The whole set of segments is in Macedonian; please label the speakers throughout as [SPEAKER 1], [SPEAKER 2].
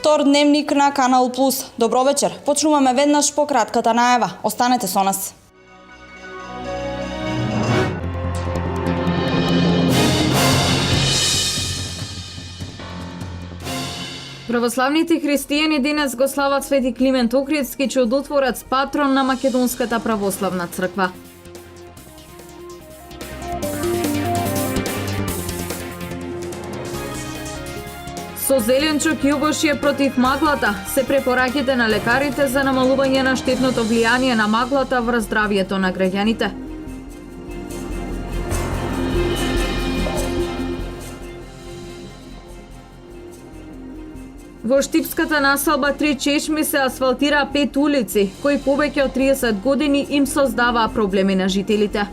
[SPEAKER 1] Втор дневник на Канал Плюс. Добро вечер. Почнуваме веднаш по кратката најава. Останете со нас.
[SPEAKER 2] Православните христијани денес го слават Свети Климент Охридски, чудотворец, патрон на Македонската православна црква. Со зеленчук јогошје против маглата се препораките на лекарите за намалување на штетното влијание на маглата врз здравјето на граѓаните. Во Штипската населба 3 чешми се асфалтира 5 улици, кои повеќе од 30 години им создаваа проблеми на жителите.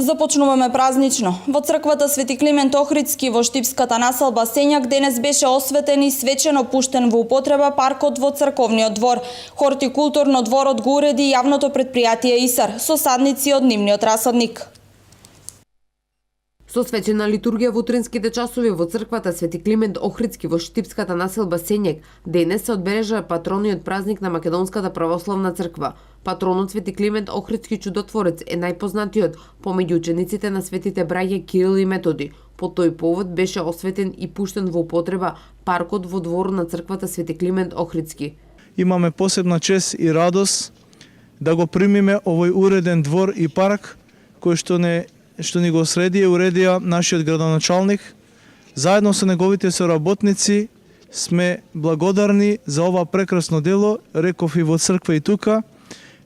[SPEAKER 1] Започнуваме празнично. Во црквата Свети Климент Охридски во Штипската населба Сењак денес беше осветен и свечено пуштен во употреба паркот во црковниот двор. Хортикултурно дворот го уреди јавното претпријатие ИСАР со садници од нивниот расадник.
[SPEAKER 3] Со свечена литургија во утринските часови во црквата Свети Климент Охридски во Штипската населба Сењак денес се одбележа патрониот празник на Македонската православна црква. Патронот Свети Климент Охридски чудотворец е најпознатиот помеѓу учениците на светите браќа Кирил и Методи. По тој повод беше осветен и пуштен во употреба паркот во двор на црквата Свети Климент Охридски.
[SPEAKER 4] Имаме посебна чест и радост да го примиме овој уреден двор и парк кој што ни го среди и уредија нашиот градоначалник. Заедно со неговите соработници сме благодарни за ова прекрасно дело, реков и во црква и тука.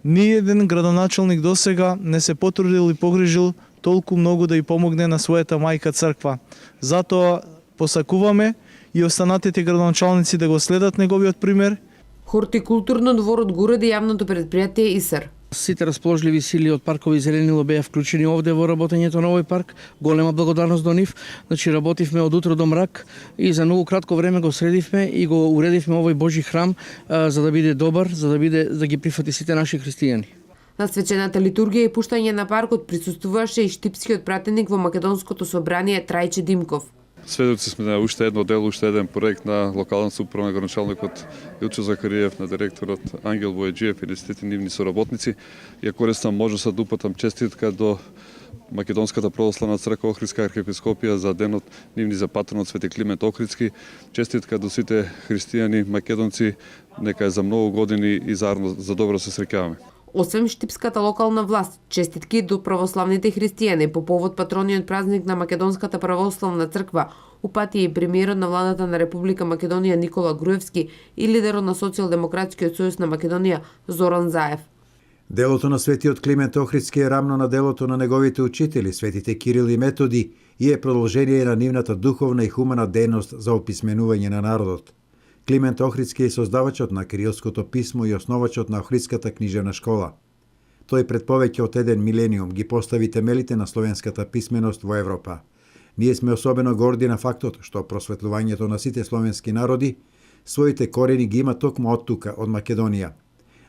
[SPEAKER 4] Ниеден градоначалник досега не се потрудил и погрижил толку многу да ја помогне на својата мајка црква. Затоа посакуваме и останатите градоначалници да го следат неговиот пример.
[SPEAKER 3] Хортикултурно дворот го уреди јавното претпријатие ИСАР.
[SPEAKER 5] Сите расположливи сили од паркови зеленило беа вклучени овде во работењето на овој парк. Голема благодарност до нив. Значи работивме од утро до мрак и за многу кратко време го средивме и го уредивме овој Божи храм за да биде добар, да ги прифати сите наши христијани.
[SPEAKER 3] На свечената литургија и пуштање на паркот присуствуваше и штипскиот пратеник во Македонското собрание Трајче Димков.
[SPEAKER 6] Сведоци сме на уште едно дело, уште еден проект на локалната управа на градоначалникот Илчо Закариев, на директорот Ангел Воједжиев и десетите нивни соработници. Ја користам можноста да упатам честитка до Македонската православна црква Охридска архиепископија за денот нивни за патронот Свети Климент Охридски. Честитка до сите христијани македонци, нека е за многу години и заедно за добро се среќаваме.
[SPEAKER 3] Освен Штипската локална власт, честитки до православните христијани по повод патрониот празник на Македонската православна црква упати и премиерот на владата на Република Македонија Никола Груевски и лидерот на Социјалдемократскиот сојуз на Македонија Зоран Заев.
[SPEAKER 7] Делото на Светиот Климент Охридски е рамно на делото на неговите учители, светите Кирил и Методи, и е продолжение на нивната духовна и хумана дејност за описменување на народот. Климент Охридски е создавачот на кирилското писмо и основачот на Охридската книжевна школа. Тој пред повеќе од еден милениум ги постави темелите на словенската писменост во Европа. Ние сме особено горди на фактот што просветлувањето на сите словенски народи своите корени ги има токму од тука, од Македонија.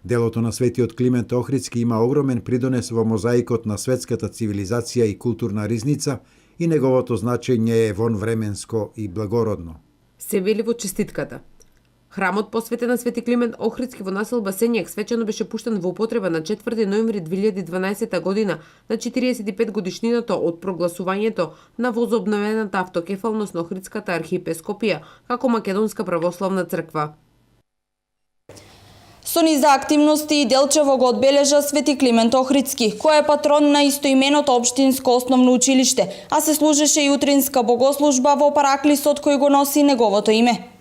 [SPEAKER 7] Делото на Светиот Климент Охридски има огромен придонес во мозаикот на светската цивилизација и културна ризница и неговото значење е вонвременско и благородно.
[SPEAKER 3] Се вели во честитката. Храмот посветен на Свети Климент Охридски во населба Сењак свечено беше пуштен во употреба на 4 ноември 2012 година на 45 годишнината од прогласувањето на возобновената автокефалност на Охридската архиепископија како Македонска православна црква.
[SPEAKER 1] Со низа активности и Делчево го одбележа Свети Климент Охридски, кој е патрон на истоименото општинско основно училиште, а се служеше и утринска богослужба во параклисот кој го носи неговото име.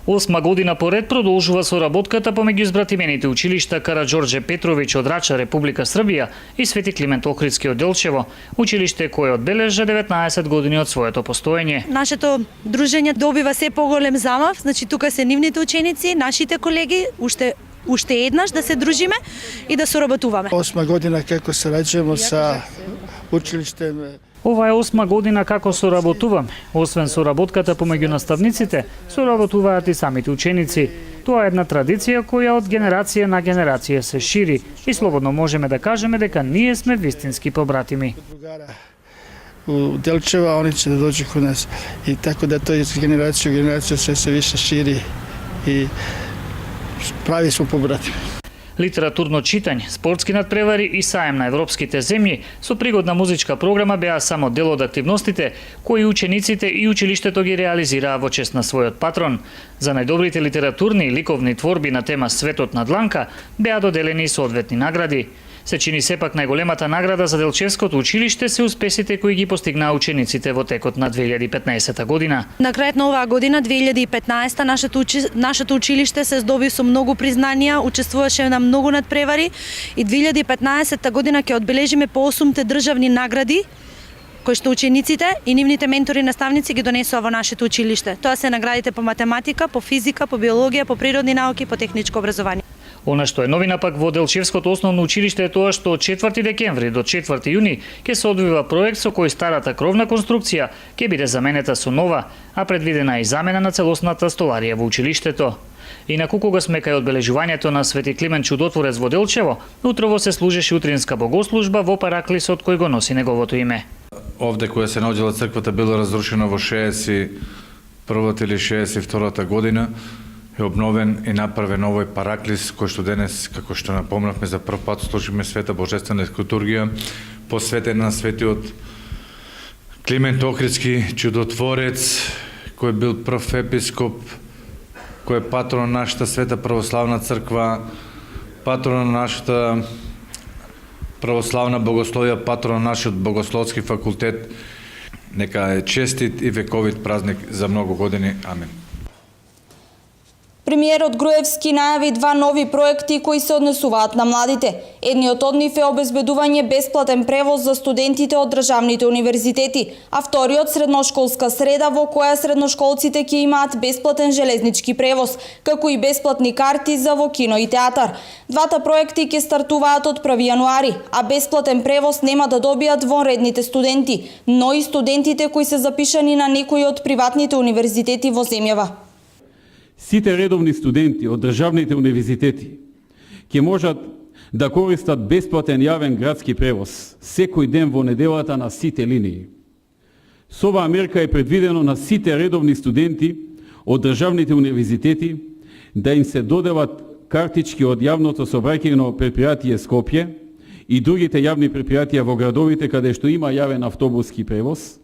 [SPEAKER 8] 8 година поред продолжува соработката помеѓу избратимените училишта Караџорџе Петровиќ од Рача, Република Србија и Свети Климент Охридски од Делчево, училиште кое одбележа 19 години од своето постоење.
[SPEAKER 9] Нашето дружење добива се поголем замав, значи тука се нивните ученици, нашите колеги, уште еднаш да се дружиме и да соработуваме.
[SPEAKER 10] 8 година како сораѓуваме со училиште.
[SPEAKER 8] Ова е 8 година како соработуваме. Освен соработката помеѓу наставниците, соработуваат и самите ученици. Тоа е една традиција која од генерација на генерација се шири и слободно можеме да кажеме дека ние сме вистински побратими.
[SPEAKER 10] У Делчева, они ќе да доđu код нас. И така да тој генерација у генерација се више шири и прави смо побратими.
[SPEAKER 8] Литературно читање, спортски надпревари и саем на европските земји со пригодна музичка програма беа само дел од активностите кои учениците и училиштето ги реализираа во чест на својот патрон. За најдобрите литературни и ликовни творби на тема Светот на дланка беа доделени соодветни награди. Се чини сепак најголемата награда за Делчевското училиште се успесите кои ги постигнаа учениците во текот на 2015 година.
[SPEAKER 9] На крајот на оваа година, 2015, нашето училиште се здоби со многу признанија, учествуваше на многу надпревари и 2015 година ќе одбележиме по 8 државни награди кои што учениците и нивните ментори наставници ги донесоа во нашето училиште. Тоа се наградите по математика, по физика, по биологија, по природни науки, по техничко образование.
[SPEAKER 8] Она што е новина пак во Делчевското основно училиште е тоа што од 4 декември до 4 јуни ќе се одвива проект со кој старата кровна конструкција ќе биде заменета со нова, а предвидена е и замена на целосната столарија во училиштето. Инаку кога сме кај одбележувањето на Свети Климент Чудотворец во Делчево, утрово се служеше утринска богослужба во параклисот кој го носи неговото име.
[SPEAKER 11] Овде која се наоѓала црквата била разрушена во 61-та или 62-та година, е обновен и направен овој параклис кој што денес, како што напомнавме, за прв пат служиме света божествена литургија, посветен на светиот Климент Охридски Чудотворец, кој бил прв епископ, кој е патрон на нашата света православна црква, патрон на нашата православна богословија, патрон на нашиот богословски факултет. Нека е честит и вековит празник за многу години. Амин.
[SPEAKER 1] Премиерот Груевски најави 2 нови проекти кои се однесуваат на младите. Едниот од нив е обезбедување бесплатен превоз за студентите од државните универзитети, а вториот средношколска среда во која средношколците ќе имаат бесплатен железнички превоз, како и бесплатни карти за во кино и театар. Двата проекти ќе стартуваат од 1 јануари, а бесплатен превоз нема да добијат вонредните студенти, но и студентите кои се запишани на некои од приватните универзитети во земјава.
[SPEAKER 12] Сите редовни студенти од државните универзитети ќе можат да користат бесплатен јавен градски превоз секој ден во неделата на сите линии. Со оваа мерка е предвидено на сите редовни студенти од државните универзитети да им се доделат картички од јавното сообраќајно предпријатие Скопје и другите јавни предпријатија во градовите каде што има јавен автобуски превоз,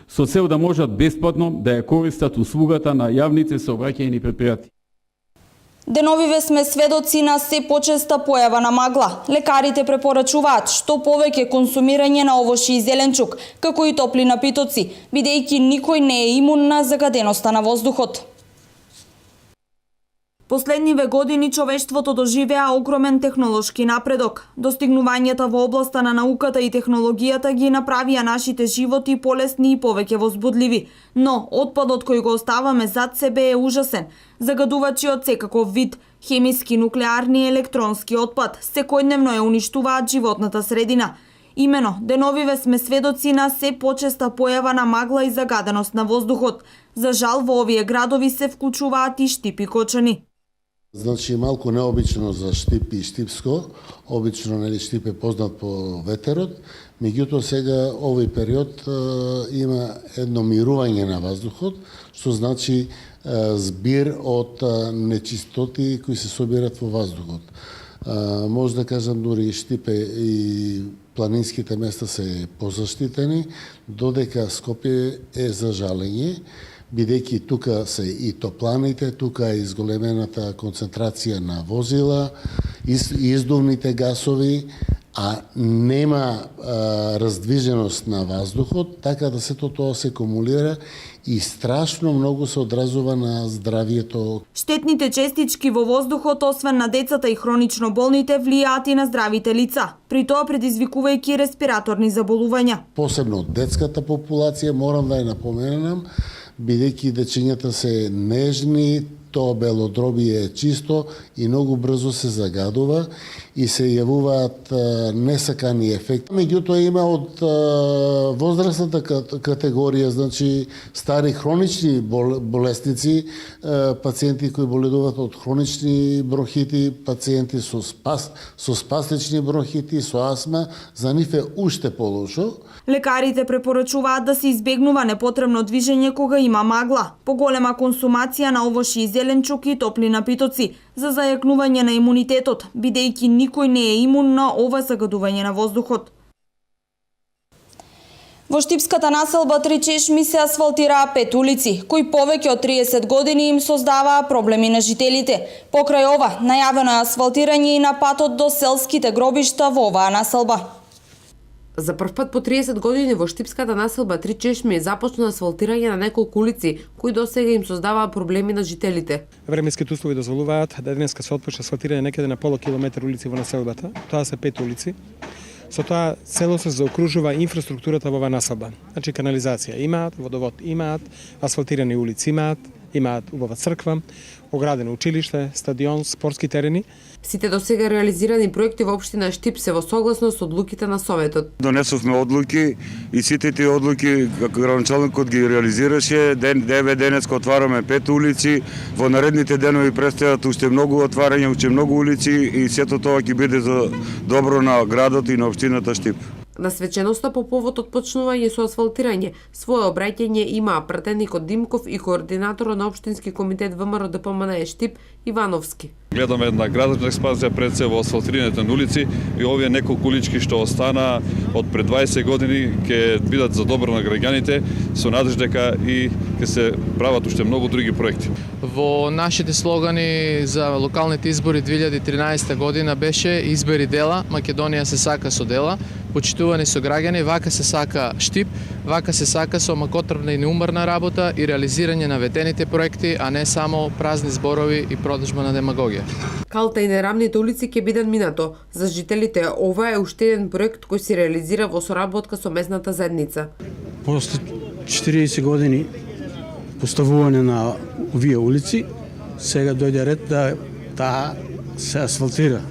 [SPEAKER 12] со цел да можат бесплатно да ја користат услугата на јавните сообраќајни предпријатија.
[SPEAKER 1] Деновиве сме сведоци на се почеста појава на магла. Лекарите препорачуваат што повеќе консумирање на овошји и зеленчук, како и топли напитоци, бидејќи никој не е имун на загаденоста на воздухот. Последниве години човештвото доживеа огромен технолошки напредок. Достигнувањата во областа на науката и технологијата ги направија нашите животи полесни и повеќе возбудливи. Но отпадот кој го оставаме зад себе е ужасен. Загадувачи од секаков вид, хемиски, нуклеарни и електронски отпад, секојдневно ја уништуваат животната средина. Имено, деновиве сме сведоци на се почеста појава на магла и загаденост на воздухот. За жал, во овие градови се вклучуваат и Штип и Кочани.
[SPEAKER 13] Значи, малку необично за Штип и Штипско. Обично, Штип е познат по ветерот. Меѓутоа, сега овој период има едно мирување на воздухот, што значи збир од нечистоти кои се собират во воздухот. Може да кажам, дури Штипе и планинските места се позаштитени, додека Скопје е за жалење, бидејќи тука се и топланите, тука е изголемената концентрација на возила, издувните гасови, а нема раздвиженост на воздухот, така да сето тоа се кумулира и страшно многу се одразува на здравието.
[SPEAKER 1] Штетните честички во воздухот, освен на децата и хронично болните, влијаат и на здравите лица, при тоа предизвикувајќи респираторни заболувања.
[SPEAKER 13] Посебно детската популација, морам да ја напоменам, бидејќи дечињата се нежни, Тоа белодробие е чисто и многу брзо се загадува и се јавуваат несакани ефекти. Меѓутоа има од возрастната категорија, значи стари хронични болесници, пациенти кои боледуваат од хронични бронхити, пациенти со спастични бронхити, со астма, за нив е уште полошо.
[SPEAKER 1] Лекарите препорачуваат да се избегнува непотребно движење кога има магла, поголема консумација на овошји и зеленчуки и топли напитоци за зајакнување на имунитетот, бидејќи никој не е имун на ова загадување на воздухот. Во штипската населба Три Чешми се асфалтираа 5 улици, кои повеќе од 30 години им создаваа проблеми на жителите. Покрај ова, најавено е асфалтирање и на патот до селските гробишта во оваа населба.
[SPEAKER 3] За прв пат по 30 години во штипската населба Три Чешми започна асфалтирање на неколку улици, кои досега им создаваа проблеми на жителите.
[SPEAKER 14] Временските услови дозволуваат да денеска се отпочне асфалтирање некаде на полу километар улици во населбата. Тоа се 5 улици. Со тоа целосно се заокружува инфраструктурата во оваа населба. Значи канализација имаат, водовод имаат, асфалтирани улици имаат убава црква, оградено училиште, стадион, спортски терени.
[SPEAKER 3] Сите досега реализирани проекти во општина Штип се во согласност со одлуките на Советот.
[SPEAKER 15] Донесовме одлуки и сите тие одлуки како градоначалникот ги реализираше. Денеска отвараме 5 улици, во наредните денови предстојат уште многу отварања, уште многу улици и сето тоа ќе биде за добро на градот и на општината Штип.
[SPEAKER 3] На свеченоста по повод отпочнување со асфалтирање, свое обраќање имаа пратеникот Димков и координаторот на општински комитет ВМРО ДПМН Штип Ивановски.
[SPEAKER 6] Гледаме една градочна експанзија пред се во асфалтираните на улици и овие неколку улички што остана од пред 20 години ќе бидат за добро на граѓаните, со надеж дека и ќе се прават уште многу други проекти.
[SPEAKER 16] Во нашите слогани за локалните избори 2013 година беше избери дела, Македонија се сака со дела, почитувани со граѓани, вака се сака Штип, вака се сака со макотрбна и неуморна работа и реализирање на ветените проекти, а не само празни зборови и продажба на демагогија.
[SPEAKER 3] Калта и нерамните улици ќе бидат минато. За жителите ова е уште еден проект кој се реализира во соработка со местната заедница.
[SPEAKER 17] После 40 години поставување на овие улици, сега дојде ред да таа се асфалтира.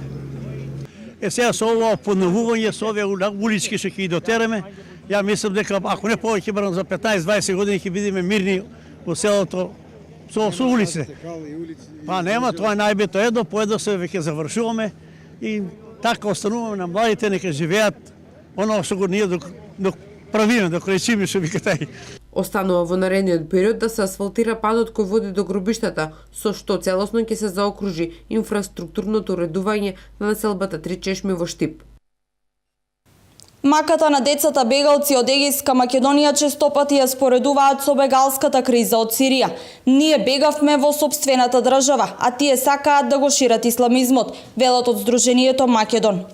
[SPEAKER 18] Сега со ова подновување, со овие улички што ќе ги дотераме, ја мислам дека ако не повеќе барам за 15-20 години ќе бидеме мирни во селото со улиците. Па нема, тоа е најбитно. Едно по едно се веќе завршуваме и така остануваме на младите, нека живеат оно што го ние док правиме, док речиме што вика тај.
[SPEAKER 3] Останува во наредниот период да се асфалтира патот кој води до гробиштата, со што целосно ќе се заокружи инфраструктурното уредување на населбата Три Чешми во Штип.
[SPEAKER 1] Маката на децата бегалци од Егејска Македонија честопати ја споредуваат со бегалската криза од Сирија. Ние бегавме во сопствената држава, а тие сакаат да го шират исламизмот, велат од Сдруженијето Македон.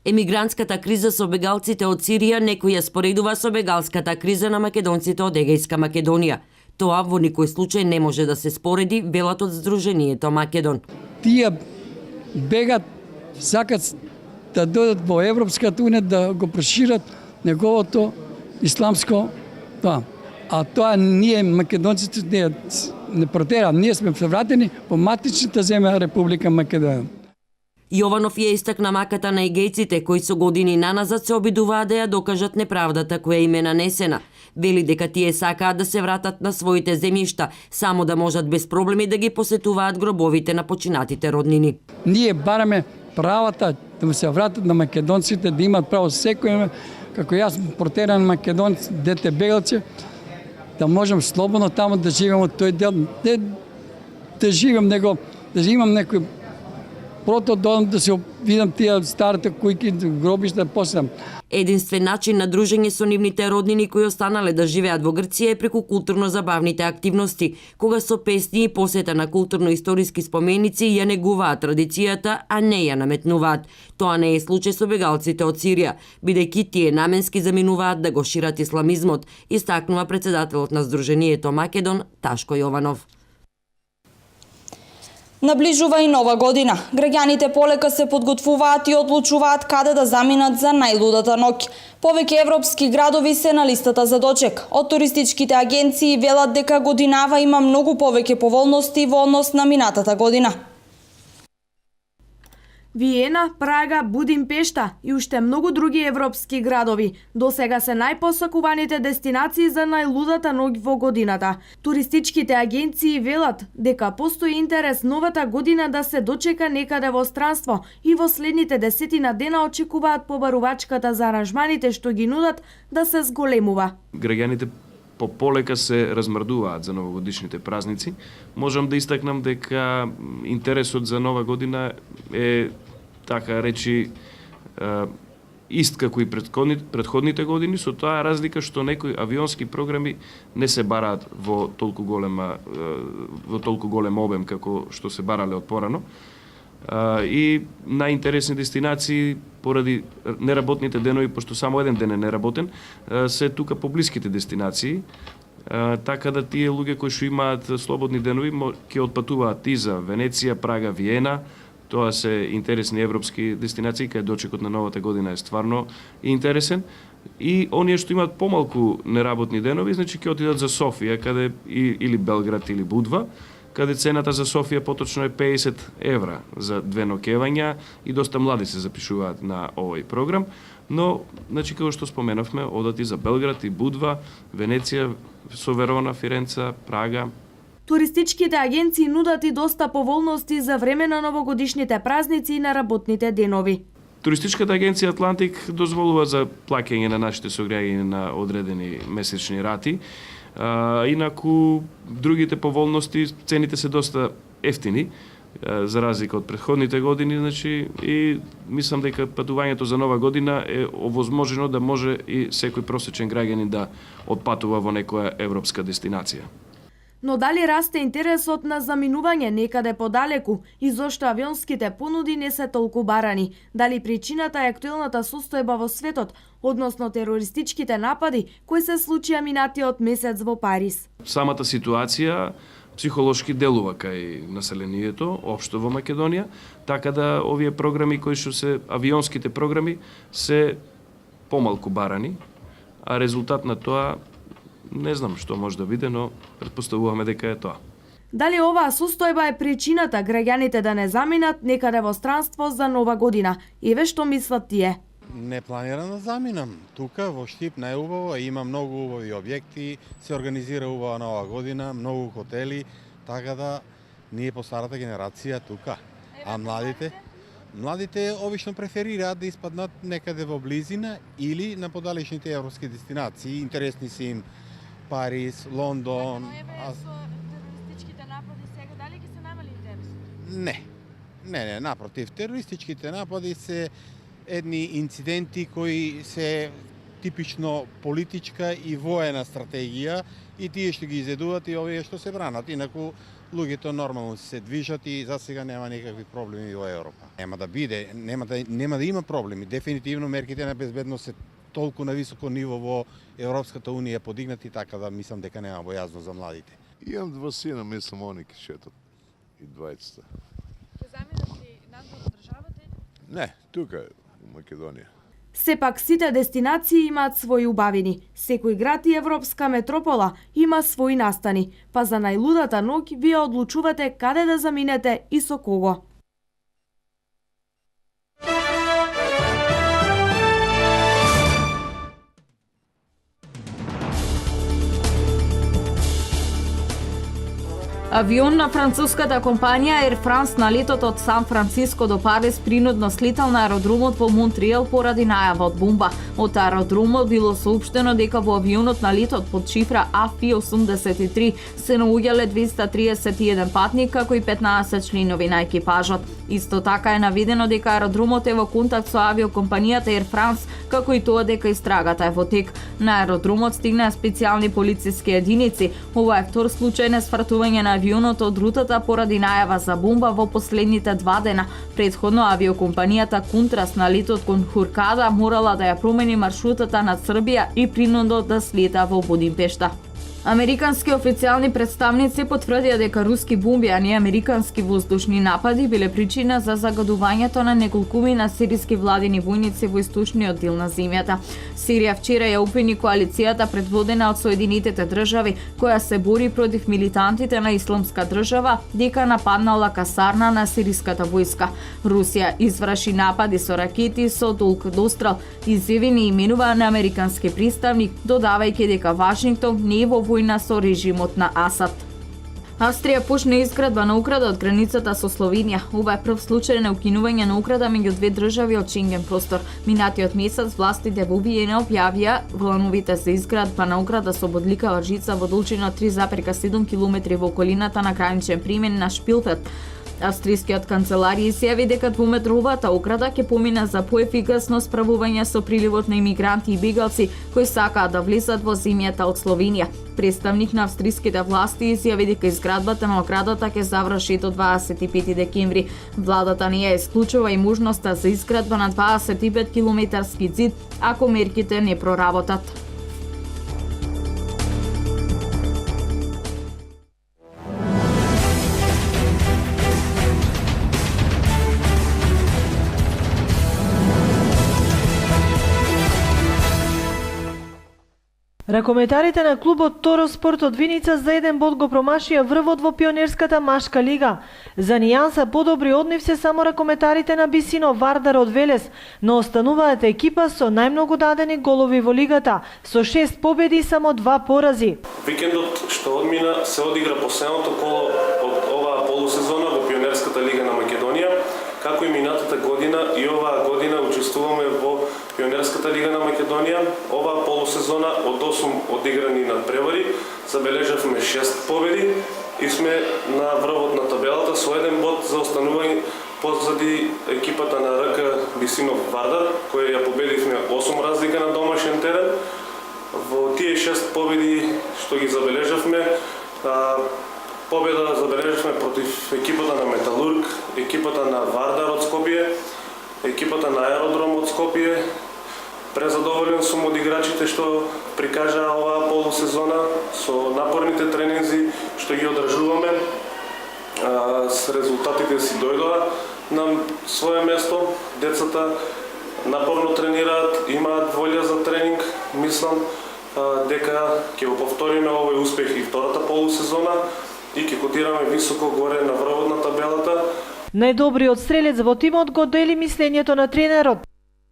[SPEAKER 19] Емигрантската криза со бегалците од Сирија некој ја споредува со бегалската криза на македонците од Егејска Македонија. Тоа во никој случај не може да се спореди, велат од Сдруженијето Македон.
[SPEAKER 20] Тие бегат, сакат да дојдат во Европската унија да го прошират неговото исламско тоа. А тоа ние македонците не протера, ние сме вратени во матичната земја Република Македонија.
[SPEAKER 19] Јованов ја истакна маката на егејците кои со години наназад се обидуваат да ја докажат неправдата која им е нанесена. Вели дека тие сакаат да се вратат на своите земјишта, само да можат без проблеми да ги посетуваат гробовите на починатите роднини.
[SPEAKER 20] Ние бараме правата да се вратат на македонците, да имат право секој, како јас протеран македонец, дете бегалци, да можам слободно таму да живеам од тој дел, да живеам него, да имам некој прото да се видам тие старите кујки, гробишта, посетам.
[SPEAKER 19] Единствен начин на дружење со нивните роднини кои останале да живеат во Грција е преку културно-забавните активности, кога со песни и посета на културно-историски споменици ја негуваат традицијата, а не ја наметнуваат. Тоа не е случај со бегалците од Сирија, бидејќи тие наменски заминуваат да го шират исламизмот, истакнува председателот на Сдруженијето Македон Ташко Јованов.
[SPEAKER 1] Наближува и нова година. Граѓаните полека се подготвуваат и одлучуваат каде да заминат за најлудата ноќ. Повеќе европски градови се на листата за дочек. Од туристичките агенции велат дека годинава има многу повеќе поволности во однос на минатата година.
[SPEAKER 21] Виена, Прага, Будимпешта и уште многу други европски градови досега се најпосакуваните дестинации за најлудата ноќ во годината. Туристичките агенции велат дека постои интерес новата година да се дочека некаде во странство и во следните 10 дена очекуваат побарувачката за аранжманите што ги нудат да се зголемува.
[SPEAKER 22] Граѓаните пополека се размрдуваат за новогодишните празници. Можам да истакнам дека интересот за нова година е, така речи, ист како и претходните години, со таа разлика што некои авионски програми не се бараат во толку голем обем како што се барале од порано. И најинтересни дестинации поради неработните денови, пошто само еден ден е неработен, се тука поблиските дестинации, така да тие луѓе кои што имаат слободни денови ќе отпатуваат и за Венеција, Прага, Виена. Тоа се интересни европски дестинации каде дочекот на новата година е стварно интересен. И оние што имаат помалку неработни денови, значи ќе отидат за Софија, каде или Белград или Будва, каде цената за Софија поточно е 50 евра за 2 ноќевања и доста млади се запишуваат на овој програм, но значи како што споменавме, одат и за Белград и Будва, Венеција, со Верона, Фиренца, Прага.
[SPEAKER 21] Туристичките агенции нудат и доста поволности за време на новогодишните празници и на работните денови.
[SPEAKER 22] Туристичката агенција Атлантик дозволува за плаќање на нашите сограѓани на одредени месечни рати. Инаку, другите поволности, цените се доста ефтини, за разлика од претходните години, значи, и мислам дека патувањето за нова година е овозможено да може и секој просечен граѓанин да отпатува во некоја европска дестинација.
[SPEAKER 21] Но дали расте интересот на заминување некаде подалеку и зошто авионските понуди не се толку барани? Дали причината е актуелната состојба во светот, односно терористичките напади кои се случија минатиот месец во Париз?
[SPEAKER 22] Самата ситуација психолошки делува кај населението, општо во Македонија, така да овие програми кои што се авионските програми се помалку барани, а резултат на тоа не знам што може да биде, но претпоставуваме дека е тоа.
[SPEAKER 21] Дали оваа состојба е причината граѓаните да не заминат некаде во странство за нова година? Еве што мислат тие.
[SPEAKER 23] Не планирам да заминам. Тука во Штип најубаво, има многу убави објекти, се организира убава нова година, многу хотели, така да ние по старата генерација тука. А младите обично преферираат да испаднат некаде во близина или на подалечните европски дестинации. Интересни се им Париз, Лондон.
[SPEAKER 21] Но еве со терористичките напади сега, дали ги се намали интересот?
[SPEAKER 23] Не, напротив. Терористичките напади се едни инциденти кои се типично политичка и воена стратегија и тие што ги изедуваат и овие што се бранат. Инаку луѓето нормално се движат и за сега нема никакви проблеми во Европа. Нема да биде, нема да има проблеми. Дефинитивно мерките на безбедност се толку на високо ниво во Европската унија подигнати, така да мислам дека нема бојазно за младите.
[SPEAKER 24] Имам 2 сина, мислам они ке шетат и двајцата.
[SPEAKER 21] Ќе заминат ли надвор од државата?
[SPEAKER 24] Не, тука во Македонија.
[SPEAKER 21] Сепак сите дестинации имаат своји убавини. Секој град и европска метропола има своји настани, па за најлудата ноќ вие одлучувате каде да заминете и со кого.
[SPEAKER 2] Авион на француската компанија Air France на летот од Сан Франциско до Париз принудно слетал на аеродромот во Монтреал поради најава од бомба. Од аеродромот било соопштено дека во авионот на летот под шифра AF-83 се наоѓале 231 патник како и 15 членови на екипажот. Исто така е наведено дека аеродромот е во контакт со авиокомпанијата Air France, како и тоа дека истрагата е во тек. На аеродромот стигнаа специјални полициски единици. Ова е втор случај на свртување на авионот од рутата поради најава за бомба во последните 2 дена. Претходно авиокомпанијата Контрас на летот кон Хуркада морала да ја промени маршрутата над Србија и принудно да слета во Будимпешта. Американски официјални представници потврдија дека руски бомби, а не американски воздушни напади биле причина за загадувањето на неколкумина сириски владини војници во источниот дел на земјата. Сирија вчера ја обвини коалицијата предводена од Соединетите држави, која се бори против милитантите на Исламска држава, дека нападнала касарна на сириската војска. Русија изврши напади со ракети со долг дострел, изјави не именува на американски представник, додавајќи дека Вашингтон не е во војна со режимот на Асад. Австрија почна изградба на ограда од границата со Словенија. Ова е прв случај на укинување на ограда меѓу две држави од Шенген простор. Минатиот месец властите во Виена објавија плановите за изградба на ограда со бодликава жица во должина 3,7 км во околината на граничен премен на Шпилфелд. Австрискиот канцелар изјави дека двуметровата ограда ќе помине за поефикасно справување со приливот на имигранти и бегалци кои сакаат да влезат во земјата од Словенија. Представник на австриските власти изјави дека изградбата на оградата ќе заврши до 25 декември. Владата не ја исклучува и можноста за изградба на 25 километарски ѕид ако мерките не проработат.
[SPEAKER 4] Ракометарите на клубот Торо Спорт од Виница за 1 бод го промашија врвот во пионерската машка лига. За нијанса подобри од нив се само ракометарите на Бисино Вардар од Велес, но остануваат екипа со најмногу дадени голови во лигата, со 6 победи и само 2 порази.
[SPEAKER 5] Викендот што одмина се одигра последното коло од оваа полусезона во пионерската лига на Македонија. Како и минатата година, и оваа година учествуваме во Пионерската лига на Македонија. Оваа полусезона од 8 одиграни надпревари, забележавме 6 победи и сме на врвот на табелата со 1 бод за останување позади екипата на РК Бисинов Вардар, која ја победивме 8 разлика на домашен терен. Во тие 6 победи што ги забележавме, победа забележавме против екипата на Металург, екипата на Вардар од Скопје, екипата на Аеродром од Скопје. Презадоволен сум од играчите што прикажаа оваа полусезона со напорните тренинзи што ги одржуваме. С резултатите си дојдоа на свое место. Децата напорно тренираат, имаат волја за тренинг. Мислам дека ќе го повториме овој успех и втората полусезона и ќе котираме високо горе на врвот на табелата.
[SPEAKER 4] Најдобриот стрелец во тимот го дели мислењето на тренерот.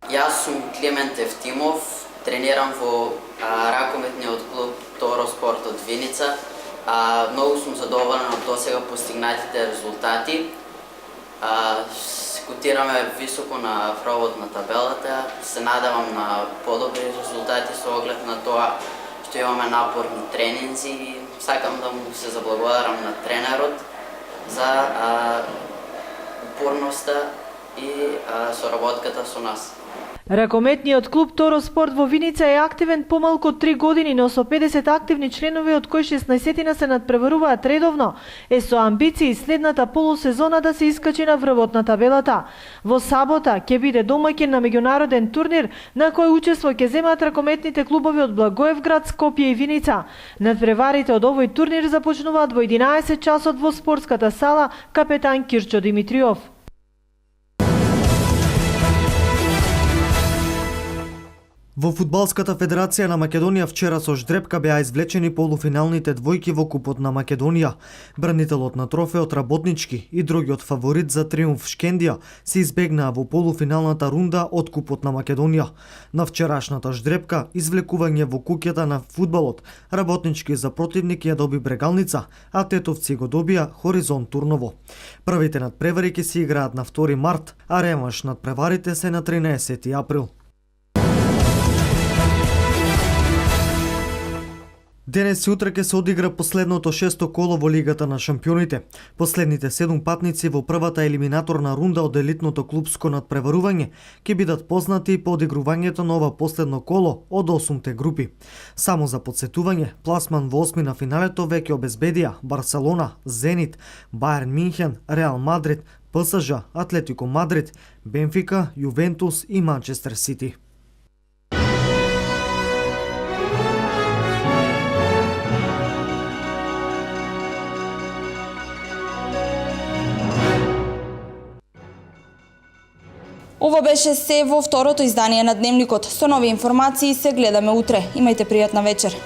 [SPEAKER 7] Јас сум Климент Евтимов, тренирам во ракометниот клуб Торо Спорт од Виница. Многу сум задоволен од досега постигнатите резултати. Котираме високо на врвот на табелата. Се надевам на подобри резултати со оглед на тоа што имаме напорни тренинзи. Сакам да му се заблагодарам на тренерот за упорноста и соработката со нас.
[SPEAKER 4] Ракометниот клуб Торо Спорт во Виница е активен помалку од 3 години, но со 50 активни членови, од кои 16 се надпреваруваат редовно, е со амбиции следната полусезона да се искачи на врвот на табелата. Во сабота ќе биде домаќин на меѓународен турнир на кој учество ќе земат ракометните клубови од Благоевград, Скопје и Виница. Надпреварите од овој турнир започнуваат во 11 часот во спортската сала Капетан Кирчо Димитриов.
[SPEAKER 10] Во Фудбалската федерација на Македонија вчера со ждрепка беа извлечени полуфиналните двојки во Купот на Македонија. Бранителот на трофеот Работнички и другиот фаворит за триумф Шкендија се избегнаа во полуфиналната рунда од Купот на Македонија. На вчерашната ждрепка, извлекување во куќата на фудбалот, Работнички за противник ја доби Брегалница, а Тетовци го добија Хоризонт Турново. Првите надпревари ќе се играат на 2 март, а реванш надпреварите се на 13 април. Денес и утре ќе се одигра последното 6-то коло во Лигата на шампионите. Последните 7 патници во првата елиминаторна рунда од елитното клубско надпреварување ќе бидат познати по одигрувањето на ова последно коло од 8-те групи. Само за подсетување, пласман во 8 на финалето веќе обезбедија Барселона, Зенит, Бајерн Минхен, Реал Мадрид, ПСЖ, Атлетико Мадрид, Бенфика, Јувентус и Манчестер Сити.
[SPEAKER 1] Ова беше се во второто издание на Дневникот. Со нови информации се гледаме утре. Имајте пријатна вечер.